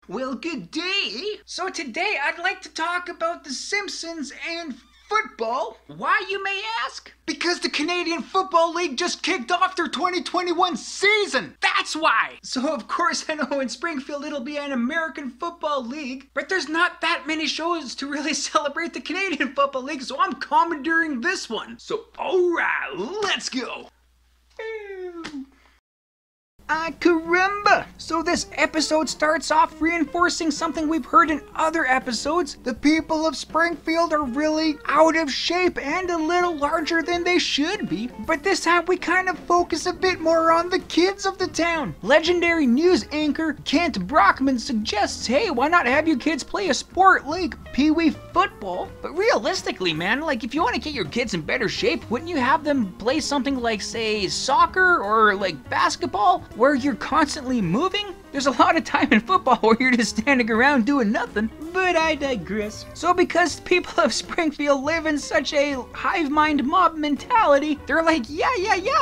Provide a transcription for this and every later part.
Well, good day. So today I'd like to talk about the Simpsons and football. Why, you may ask? Because the Canadian Football League just kicked off their 2021 season. That's why. So of course I know in Springfield it'll be an American Football League, but there's not that many shows to really celebrate the Canadian Football League, so I'm commandeering this one. So alright, let's go. Caramba! So this episode starts off reinforcing something we've heard in other episodes. The people of Springfield are really out of shape and a little larger than they should be. But this time we kind of focus a bit more on the kids of the town. Legendary news anchor Kent Brockman suggests, hey, why not have you kids play a sport like Pee-wee football? But realistically, man, like if you want to get your kids in better shape, wouldn't you have them play something like, say, soccer or like basketball, where you're constantly moving? There's a lot of time in football where you're just standing around doing nothing, but I digress. So because people of Springfield live in such a hive mind mob mentality, they're like, yeah,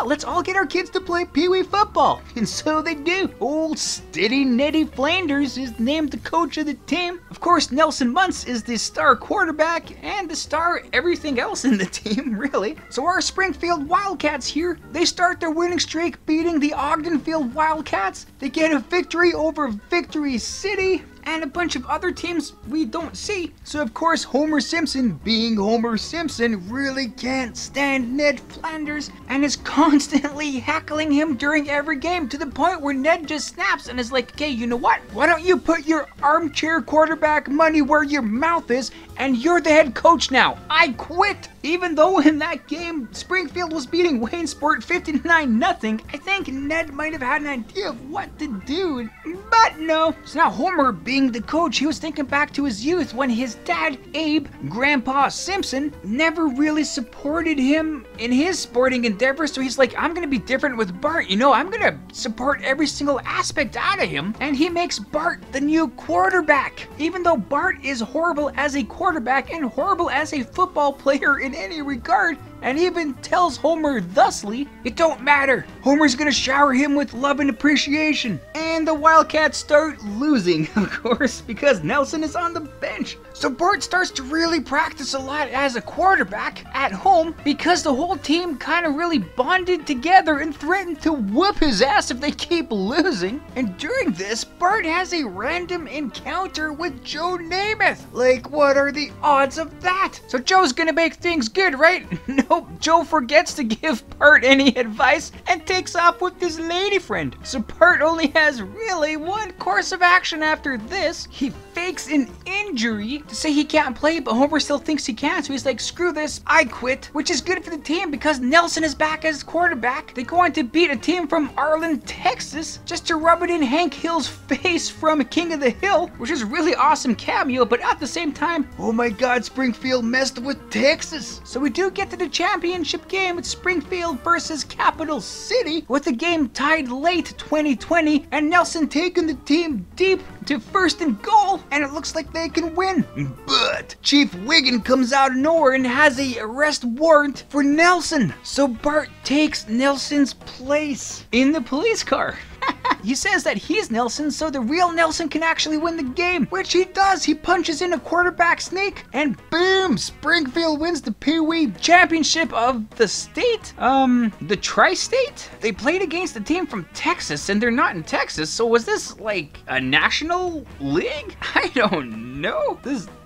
let's all get our kids to play Pee-wee football. And so they do. Old Steady Nettie Flanders is named the coach of the team. Of course, Nelson Muntz is the star quarterback and the star everything else in the team, really. So our Springfield Wildcats here, they start their winning streak beating the Ogdenfield Wildcats. They get a victory over Victory City and a bunch of other teams we don't see. So of course Homer Simpson, being Homer Simpson, really can't stand Ned Flanders and is constantly heckling him during every game, to the point where Ned just snaps and is like, okay, you know what? Why don't you put your armchair quarterback money where your mouth is, and you're the head coach now. I quit. Even though in that game Springfield was beating Waynesport 59-0, I think Ned might have had an idea of what to do, but no. So now Homer, being the coach, he was thinking back to his youth when his dad, Abe, Grandpa Simpson, never really supported him in his sporting endeavors. So he's like, I'm gonna be different with Bart, you know, I'm gonna support every single aspect out of him. And he makes Bart the new quarterback. Even though Bart is horrible as a quarterback and horrible as a football player in any regard, and even tells Homer thusly, it don't matter. Homer's gonna shower him with love and appreciation. And the Wildcats start losing, of course, because Nelson is on the bench. So Bart starts to really practice a lot as a quarterback at home, because the whole team kind of really bonded together and threatened to whoop his ass if they keep losing. And during this, Bart has a random encounter with Joe Namath. Like, what are the odds of that? So Joe's gonna make things good, right? Nope, Joe forgets to give Bart any advice and takes off with his lady friend. So Bart only has really one course of action after this. He fakes an injury to say he can't play, but Homer still thinks he can, so he's like, screw this, I quit. Which is good for the team because Nelson is back as quarterback. They go on to beat a team from Arlen, Texas, just to rub it in Hank Hill's face from King of the Hill, which is a really awesome cameo, but at the same time, oh my god, Springfield messed with Texas. So we do get to the championship game with Springfield versus Capital City, with the game tied late 2020, and Nelson taking the team deep to first and goal, and it looks like they can win. But Chief Wiggin comes out of nowhere and has a arrest warrant for Nelson. So Bart takes Nelson's place in the police car. He says that he's Nelson, so the real Nelson can actually win the game, which he does. He punches in a quarterback sneak, and boom, Springfield wins the Pee-wee championship of the state, the tri-state? They played against a team from Texas, and they're not in Texas, so was this like a national league? I don't know.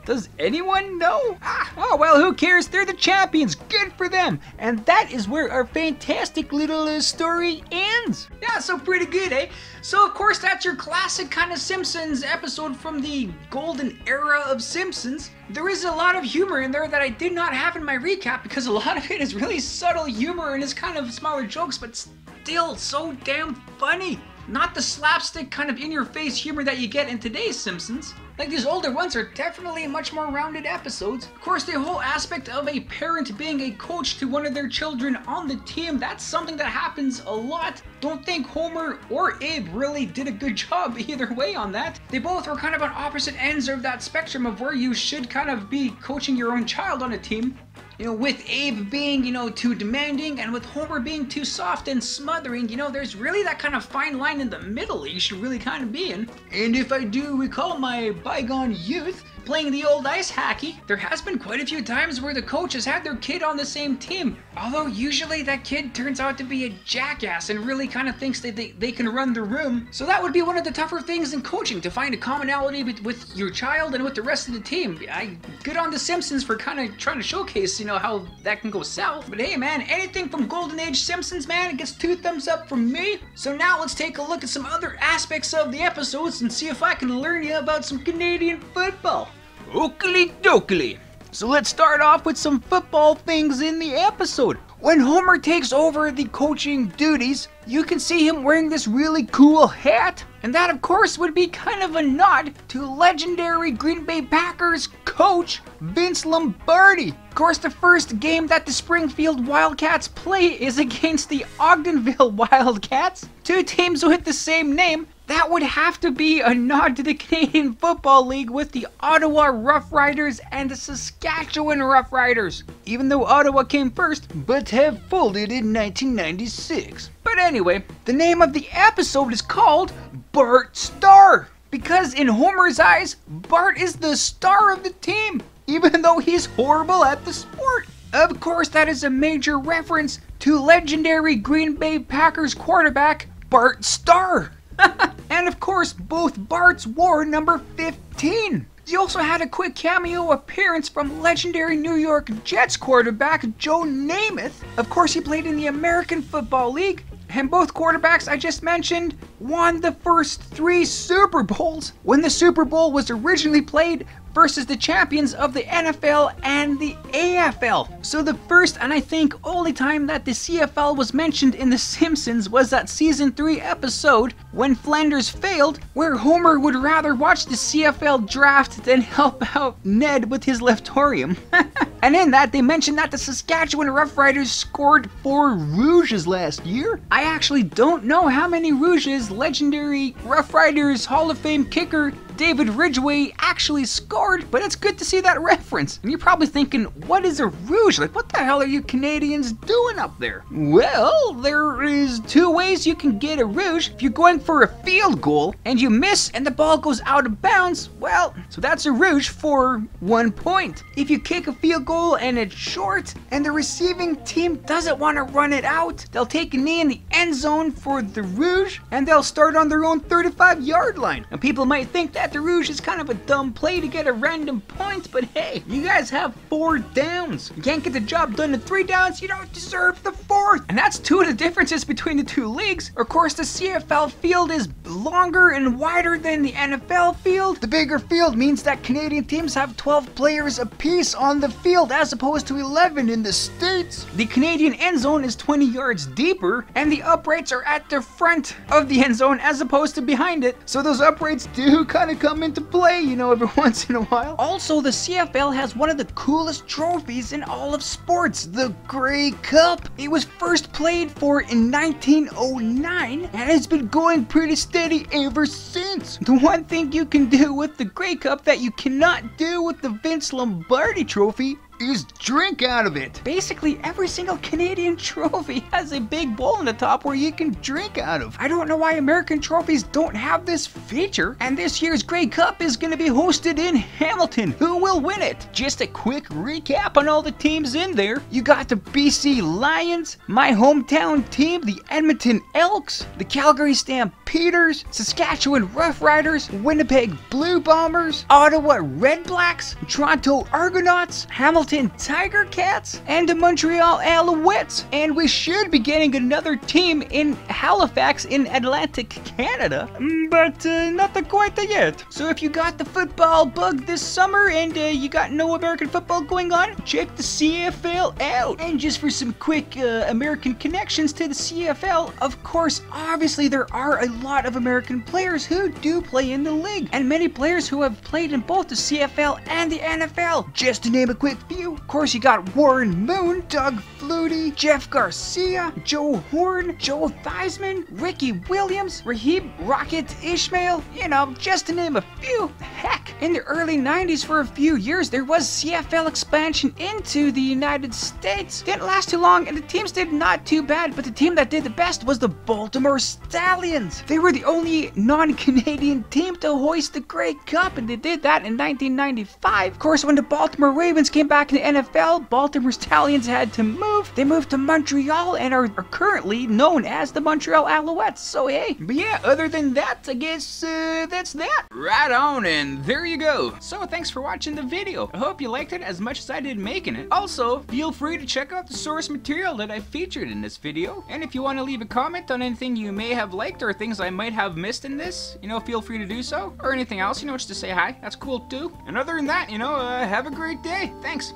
Does anyone know? Oh well, who cares? They're the champions. Good for them. And that is where our fantastic little story ends. Yeah, so pretty good, eh? So of course that's your classic kind of Simpsons episode from the golden era of Simpsons. There is a lot of humor in there that I did not have in my recap, because a lot of it is really subtle humor and it's kind of smaller jokes, but still so damn funny. Not the slapstick kind of in-your-face humor that you get in today's Simpsons. Like, these older ones are definitely much more rounded episodes. Of course, the whole aspect of a parent being a coach to one of their children on the team, that's something that happens a lot. Don't think Homer or Abe really did a good job either way on that. They both were kind of on opposite ends of that spectrum of where you should kind of be coaching your own child on a team. With Abe being, too demanding, and with Homer being too soft and smothering, there's really that kind of fine line in the middle you should really kind of be in. And if I do recall my bygone youth, playing the old ice hockey, there has been quite a few times where the coach has had their kid on the same team. Although usually that kid turns out to be a jackass and really kind of thinks that they can run the room. So that would be one of the tougher things in coaching, to find a commonality with your child and with the rest of the team. Good on the Simpsons for kind of trying to showcase, how that can go south. But hey man, anything from Golden Age Simpsons, man, it gets 2 thumbs up from me. So now let's take a look at some other aspects of the episodes and see if I can learn you about some Canadian football. Oakley dokley. So let's start off with some football things in the episode. When Homer takes over the coaching duties, you can see him wearing this really cool hat. And that of course would be kind of a nod to legendary Green Bay Packers coach Vince Lombardi. Of course, the first game that the Springfield Wildcats play is against the Ogdenville Wildcats, 2 teams with the same name. That would have to be a nod to the Canadian Football League with the Ottawa Rough Riders and the Saskatchewan Rough Riders, even though Ottawa came first, but have folded in 1996. But anyway, the name of the episode is called Bart Star, because in Homer's eyes, Bart is the star of the team, even though he's horrible at the sport. Of course, that is a major reference to legendary Green Bay Packers quarterback Bart Starr. And of course, both Barts wore number 15. You also had a quick cameo appearance from legendary New York Jets quarterback Joe Namath. Of course, he played in the American Football League, and both quarterbacks I just mentioned won the first 3 Super Bowls when the Super Bowl was originally played versus the champions of the NFL and the AFL. So the first and I think only time that the CFL was mentioned in The Simpsons was that season 3 episode when Flanders failed, where Homer would rather watch the CFL draft than help out Ned with his leftorium. And in that, they mentioned that the Saskatchewan Rough Riders scored 4 Rouges last year. I actually don't know how many Rouges legendary Rough Riders Hall of Fame kicker David Ridgway actually scored, but it's good to see that reference. And you're probably thinking, what is a rouge? Like, what the hell are you Canadians doing up there? Well, there is 2 ways you can get a rouge. If you're going for a field goal and you miss and the ball goes out of bounds, well, so that's a rouge for 1 point. If you kick a field goal and it's short and the receiving team doesn't want to run it out, they'll take a knee in the end zone for the rouge and they'll start on their own 35-yard line. And people might think that the rouge is kind of a dumb play to get a random point, but hey, you guys have 4 downs. You can't get the job done in 3 downs, you don't deserve the 4th. And that's 2 of the differences between the 2 leagues. Of course, the CFL field is longer and wider than the NFL field. The bigger field means that Canadian teams have 12 players apiece on the field as opposed to 11 in the States. The Canadian end zone is 20 yards deeper and the uprights are at the front of the end zone as opposed to behind it. So those uprights do kind of come into play, every once in a while. Also, the CFL has one of the coolest trophies in all of sports, the Grey Cup. It was first played for in 1909 and has been going pretty steady ever since. The one thing you can do with the Grey Cup that you cannot do with the Vince Lombardi trophy is drink out of it. Basically, every single Canadian trophy has a big bowl on the top where you can drink out of. I don't know why American trophies don't have this feature, and this year's Grey Cup is going to be hosted in Hamilton. Who will win it? Just a quick recap on all the teams in there. You got the BC Lions, my hometown team, the Edmonton Elks, the Calgary Stampeders, Saskatchewan Rough Riders, Winnipeg Blue Bombers, Ottawa Red Blacks, Toronto Argonauts, Hamilton Tiger Cats, and the Montreal Alouettes. And we should be getting another team in Halifax in Atlantic Canada, but nothing quite there yet. So if you got the football bug this summer and you got no American football going on, check the CFL out. And just for some quick American connections to the CFL, of course, obviously there are a lot of American players who do play in the league, and many players who have played in both the CFL and the NFL. Just to name a quick few, few. Of course, you got Warren Moon, Doug Flutie, Jeff Garcia, Joe Horn, Joel Theismann, Ricky Williams, Raheem Rocket Ishmael, you know, just to name a few. Heck, in the early 90s for a few years, there was CFL expansion into the United States. Didn't last too long, and the teams did not too bad, but the team that did the best was the Baltimore Stallions. They were the only non-Canadian team to hoist the Grey Cup, and they did that in 1995. Of course, when the Baltimore Ravens came back in the NFL, Baltimore Stallions had to move. They moved to Montreal and are currently known as the Montreal Alouettes, so hey. But yeah, other than that, I guess that's that. Right on, and there you go. So thanks for watching the video. I hope you liked it as much as I did making it. Also, feel free to check out the source material that I featured in this video. And if you want to leave a comment on anything you may have liked or things I might have missed in this, you know, feel free to do so. Or anything else, you know, just to say hi. That's cool too. And other than that, you know, have a great day. Thanks.